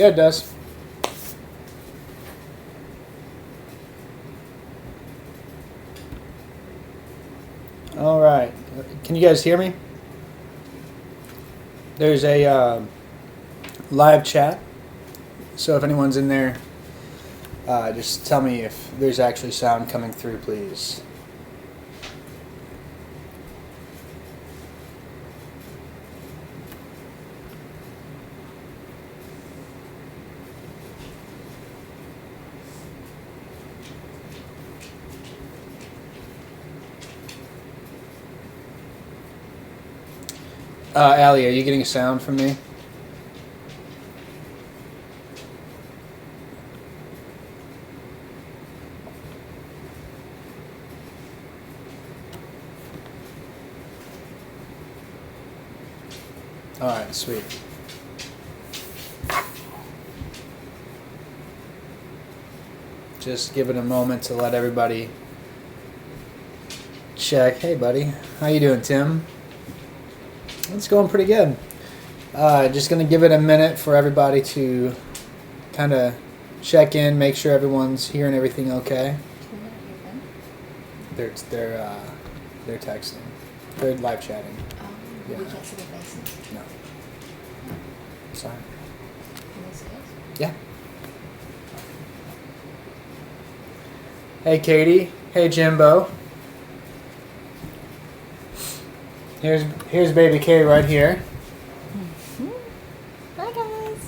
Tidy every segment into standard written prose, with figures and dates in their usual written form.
Yeah, it does. All right. Can you guys hear me? There's a live chat. So if anyone's in there, just tell me if there's actually sound coming through, please. Allie, are you getting a sound from me? All right, sweet. Just give it a moment to let everybody check. Hey, buddy. How you doing, Tim? It's going pretty good. Just going to give it a minute for everybody to kind of check in, make sure everyone's hearing everything okay. They're texting. They're live chatting. Yeah. We can't see their faces. No. Sorry. Can they see us? Yeah. Hey, Katie. Hey, Jimbo. Here's baby Kay right here. Hi guys.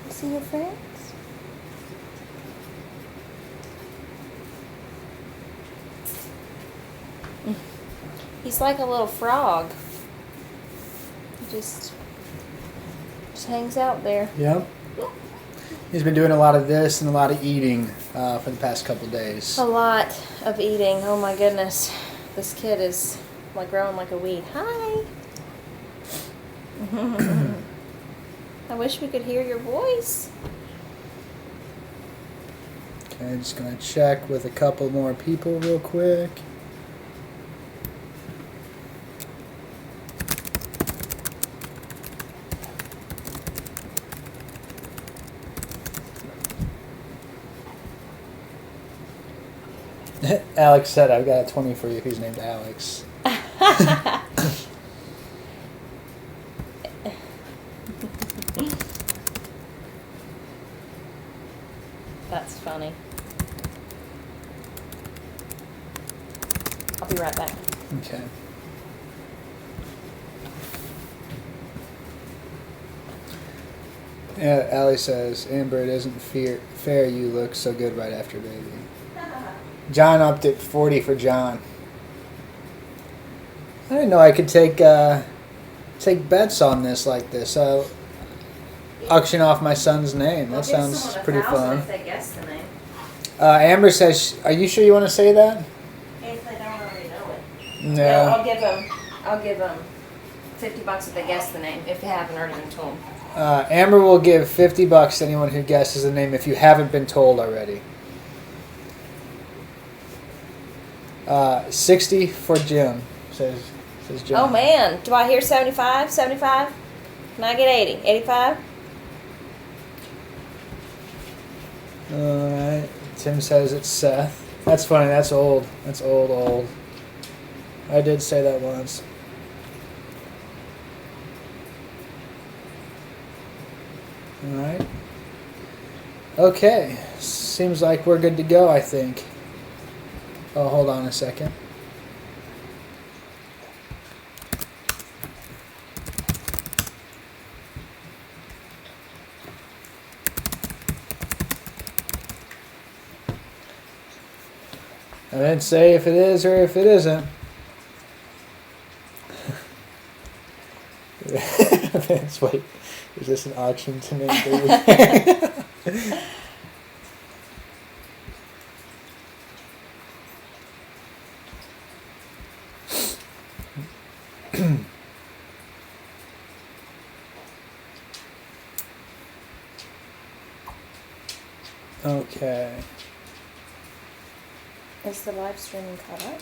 See your friends? He's like a little frog. He just hangs out there. Yep. He's been doing a lot of this and a lot of eating for the past couple days. A lot of eating. Oh my goodness. This kid is like growing like a weed. Hi. I wish we could hear your voice. Okay, just gonna check with a couple more people real quick. Alex said, I've got a 20 for you who's named Alex. That's funny. I'll be right back. Okay. Yeah, Allie says, Amber, it isn't fair you look so good right after baby. John upped it 40 for John. I didn't know I could take bets on this like this. Auction off my son's name. That sounds pretty fun. If they guess the name. Amber says, are you sure you want to say that? If they don't already know it. No. No, I'll give them $50 if they guess the name, if they haven't already been told. Amber will give $50 to anyone who guesses the name if you haven't been told already. 60 for Jim, says John. Oh man, do I hear 75? 75? Can I get 80? 85? Alright. Tim says it's Seth. That's funny, that's old. That's old. I did say that once. Alright. Okay. Seems like we're good to go, I think. Oh, hold on a second. I didn't say if it is or if it isn't. Vince, wait. Is this an auction to name baby? Okay. Is the live streaming caught up?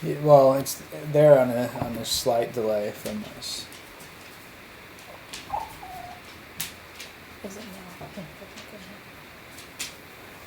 Yeah, well, they're on a slight delay from us.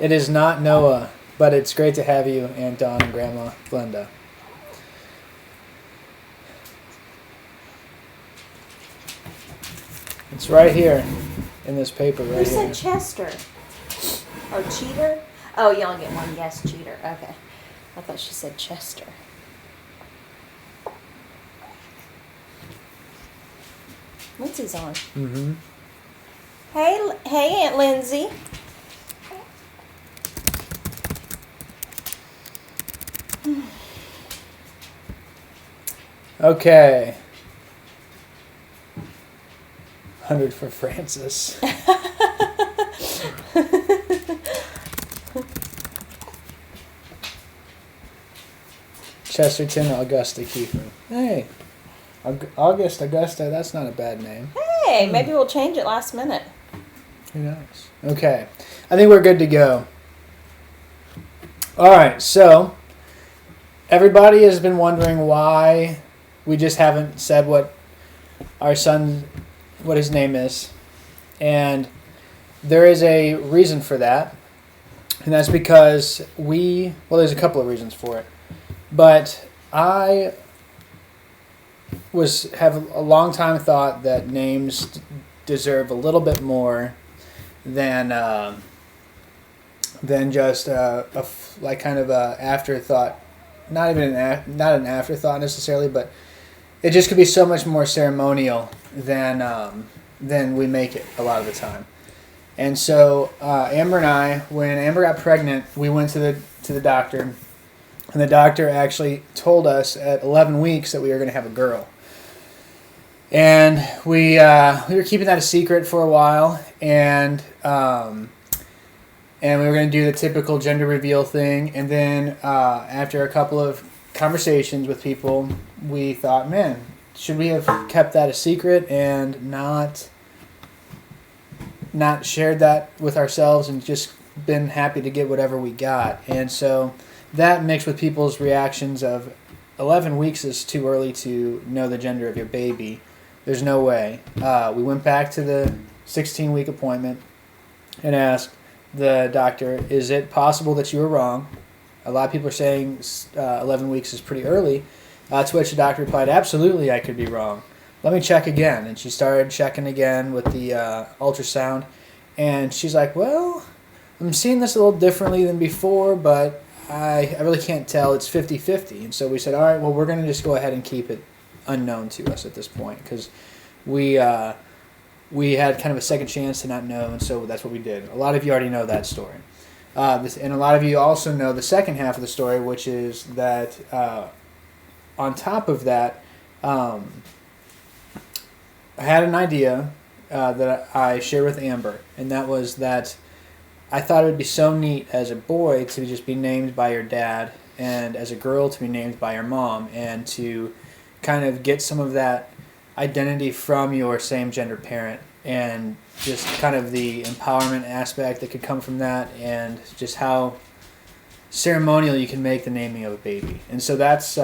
It is not Noah, but it's great to have you, Aunt Dawn and Grandma Glenda. It's right here in this paper right Who here. said Chester? Or Cheater? Oh, you only get one yes, Cheater. Okay. I thought she said Chester. Lindsay's on. Mm-hmm. Hey, Aunt Lindsay. Okay. 100 for Francis. Chesterton Augusta Kiefer. Hey. Augusta, that's not a bad name. Hey, maybe we'll change it last minute. Who knows? Okay. I think we're good to go. All right. So, everybody has been wondering why we just haven't said what our son, what his name is. And there is a reason for that. And that's because there's a couple of reasons for it. But I have a long time thought that names deserve a little bit more than just like kind of a afterthought. Not even not an afterthought necessarily, but it just could be so much more ceremonial than we make it a lot of the time. And so Amber and I, when Amber got pregnant, we went to the doctor, and the doctor actually told us at 11 weeks that we were going to have a girl. And we were keeping that a secret for a while, and we were going to do the typical gender reveal thing. And then after a couple of conversations with people, we thought, man, should we have kept that a secret and not shared that with ourselves and just been happy to get whatever we got? And so that mixed with people's reactions of 11 weeks is too early to know the gender of your baby. There's no way. We went back to the 16-week appointment and asked the doctor, is it possible that you were wrong? A lot of people are saying 11 weeks is pretty early. To which the doctor replied, absolutely, I could be wrong. Let me check again. And she started checking again with the ultrasound. And she's like, well, I'm seeing this a little differently than before, but I really can't tell. It's 50-50. And so we said, all right, well, we're going to just go ahead and keep it unknown to us at this point, because we had kind of a second chance to not know, and so that's what we did. A lot of you already know that story. And a lot of you also know the second half of the story, which is that on top of that, I had an idea that I shared with Amber, and that was that I thought it would be so neat as a boy to just be named by your dad, and as a girl to be named by your mom, and to kind of get some of that identity from your same gender parent, and just kind of the empowerment aspect that could come from that, and just how ceremonial you can make the naming of a baby. And so that's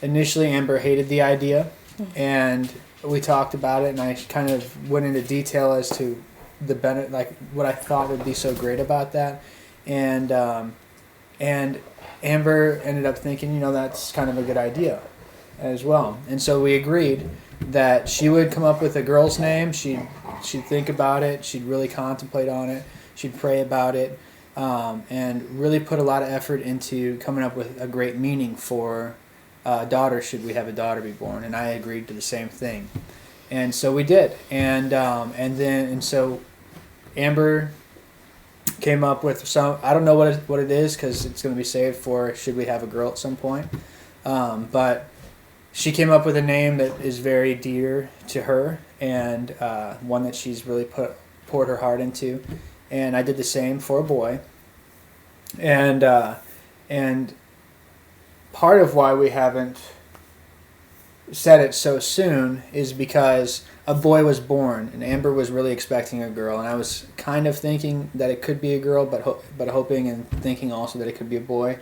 initially Amber hated the idea, and we talked about it, and I kind of went into detail as to the benefit, like what I thought would be so great about that, and Amber ended up thinking, that's kind of a good idea as well. And so we agreed that she would come up with a girl's name. She'd think about it. She'd really contemplate on it. She'd pray about it, and really put a lot of effort into coming up with a great meaning for a daughter, should we have a daughter be born. And I agreed to the same thing. And so we did. And so Amber came up with some, I don't know what it is, because it's going to be saved for should we have a girl at some point. But she came up with a name that is very dear to her, and one that she's really poured her heart into. And I did the same for a boy. And part of why we haven't said it so soon is because a boy was born, and Amber was really expecting a girl, and I was kind of thinking that it could be a girl, but hoping and thinking also that it could be a boy.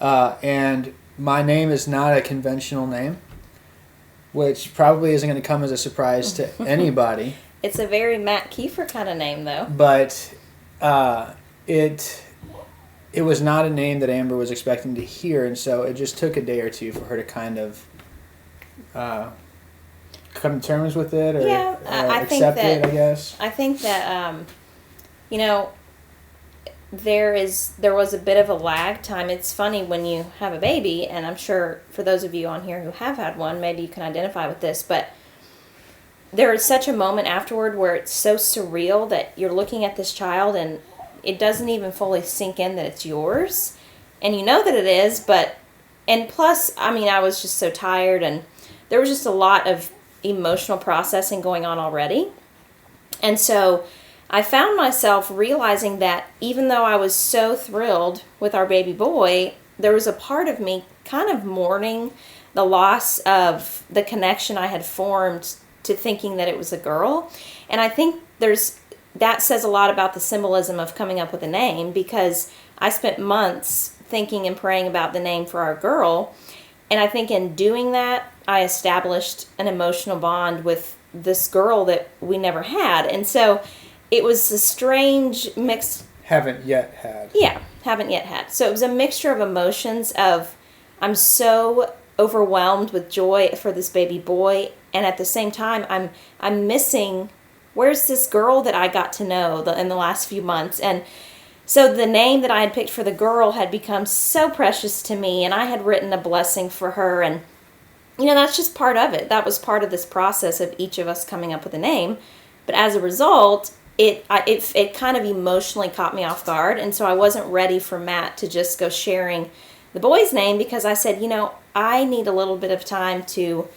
And my name is not a conventional name, which probably isn't going to come as a surprise to anybody. It's a very Matt Kiefer kind of name, though. But it was not a name that Amber was expecting to hear, and so it just took a day or two for her to kind of come to terms with it, or I think accept that, it, I guess. I think that you know, there was a bit of a lag time. It's funny when you have a baby, and I'm sure for those of you on here who have had one, maybe you can identify with this, but there is such a moment afterward where it's so surreal that you're looking at this child and it doesn't even fully sink in that it's yours. And you know that it is, and plus, I mean, I was just so tired, and there was just a lot of emotional processing going on already. And so I found myself realizing that even though I was so thrilled with our baby boy, there was a part of me kind of mourning the loss of the connection I had formed to thinking that it was a girl. And I think that says a lot about the symbolism of coming up with a name, because I spent months thinking and praying about the name for our girl. And I think in doing that, I established an emotional bond with this girl that we never had. And so it was a strange mix. Haven't yet had. Yeah, haven't yet had. So it was a mixture of emotions of, I'm so overwhelmed with joy for this baby boy, and at the same time, I'm missing, where's this girl that I got to know in the last few months? And so the name that I had picked for the girl had become so precious to me, and I had written a blessing for her, and that's just part of it. That was part of this process of each of us coming up with a name. But as a result, it kind of emotionally caught me off guard, and so I wasn't ready for Matt to just go sharing the boy's name, because I said, I need a little bit of time to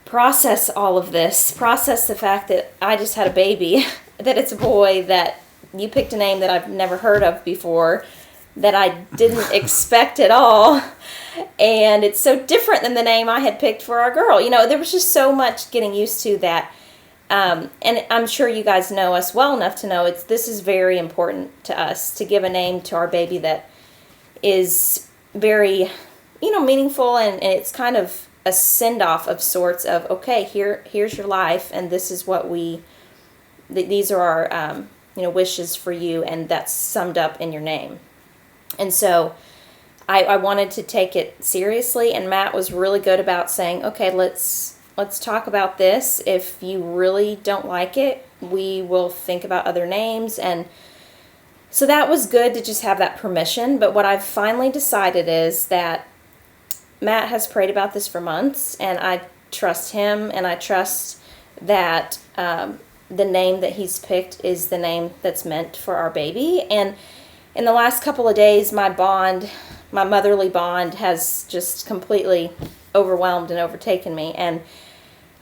process all of this, process the fact that I just had a baby, that it's a boy, that you picked a name that I've never heard of before, that I didn't expect at all, and it's so different than the name I had picked for our girl. There was just so much getting used to that. And I'm sure you guys know us well enough to know this is very important to us, to give a name to our baby that is very, meaningful, and it's kind of a send-off of sorts of, okay, here's your life, and this is what these are our, wishes for you, and that's summed up in your name. And so I wanted to take it seriously, and Matt was really good about saying, okay, let's talk about this. If you really don't like it, we will think about other names. And so that was good to just have that permission. But what I've finally decided is that Matt has prayed about this for months, and I trust him, and I trust that the name that he's picked is the name that's meant for our baby. And in the last couple of days, my motherly bond has just completely overwhelmed and overtaken me. And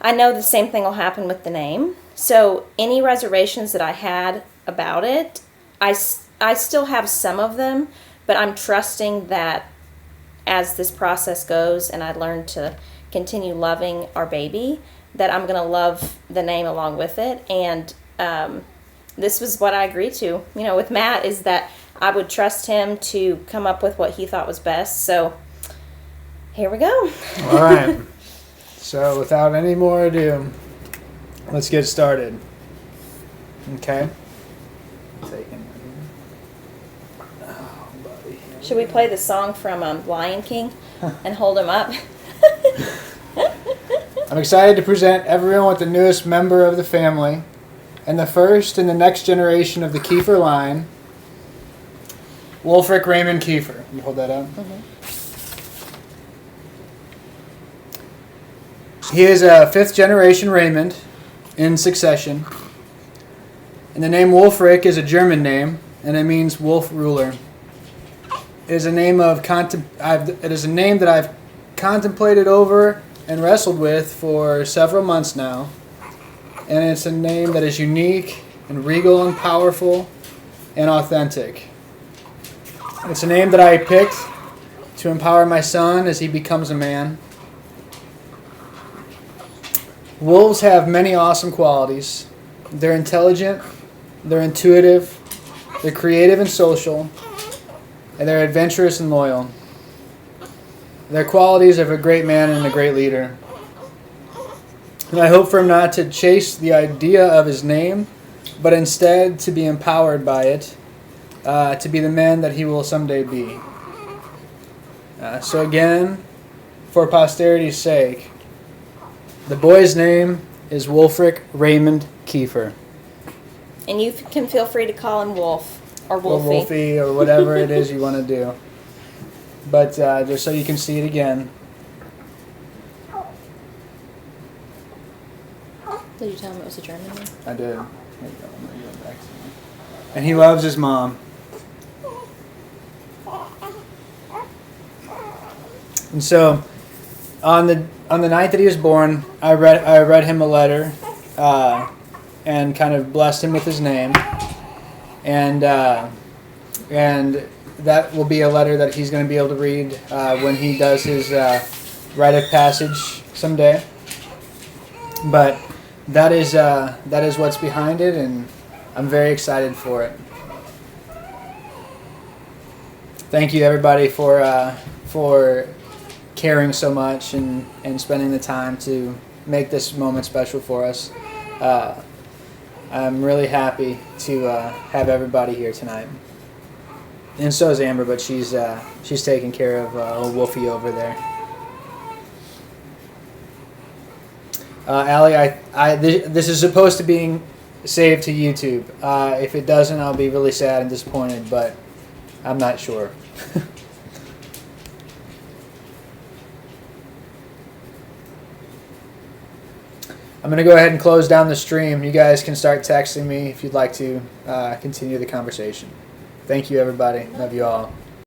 I know the same thing will happen with the name. So any reservations that I had about it, I still have some of them, but I'm trusting that as this process goes and I learn to continue loving our baby, that I'm going to love the name along with it. And this was what I agreed to, with Matt, is that I would trust him to come up with what he thought was best. So here we go. All right. So without any more ado, let's get started. Okay. Oh, buddy. Should we play the song from Lion King and hold him up? I'm excited to present everyone with the newest member of the family and the first in the next generation of the Kiefer line, Wolfric Raymond Kiefer. You hold that up? Mm-hmm. He is a fifth generation Raymond in succession. And the name Wolfric is a German name, and it means wolf ruler. It is a name that I've contemplated over and wrestled with for several months now. And it's a name that is unique and regal and powerful and authentic. It's a name that I picked to empower my son as he becomes a man. Wolves have many awesome qualities. They're intelligent, they're intuitive, they're creative and social, and they're adventurous and loyal. They're qualities of a great man and a great leader. And I hope for him not to chase the idea of his name, but instead to be empowered by it to be the man that he will someday be. So again, for posterity's sake, the boy's name is Wolfric Raymond Kiefer. And you can feel free to call him Wolf or Or Wolfie. Wolfie, or whatever it is you want to do. But just so you can see it again. Did you tell him it was a German name? I did. There you go. I'm gonna go back to it. And he loves his mom. And so, on the night that he was born, I read him a letter, and kind of blessed him with his name, and that will be a letter that he's going to be able to read when he does his rite of passage someday. But that is what's behind it, and I'm very excited for it. Thank you, everybody, for caring so much and spending the time to make this moment special for us. I'm really happy to have everybody here tonight, and so is Amber, but she's taking care of old Wolfie over there. Allie, this is supposed to be saved to YouTube. If it doesn't, I'll be really sad and disappointed, but I'm not sure. I'm going to go ahead and close down the stream. You guys can start texting me if you'd like to continue the conversation. Thank you, everybody. Love you all.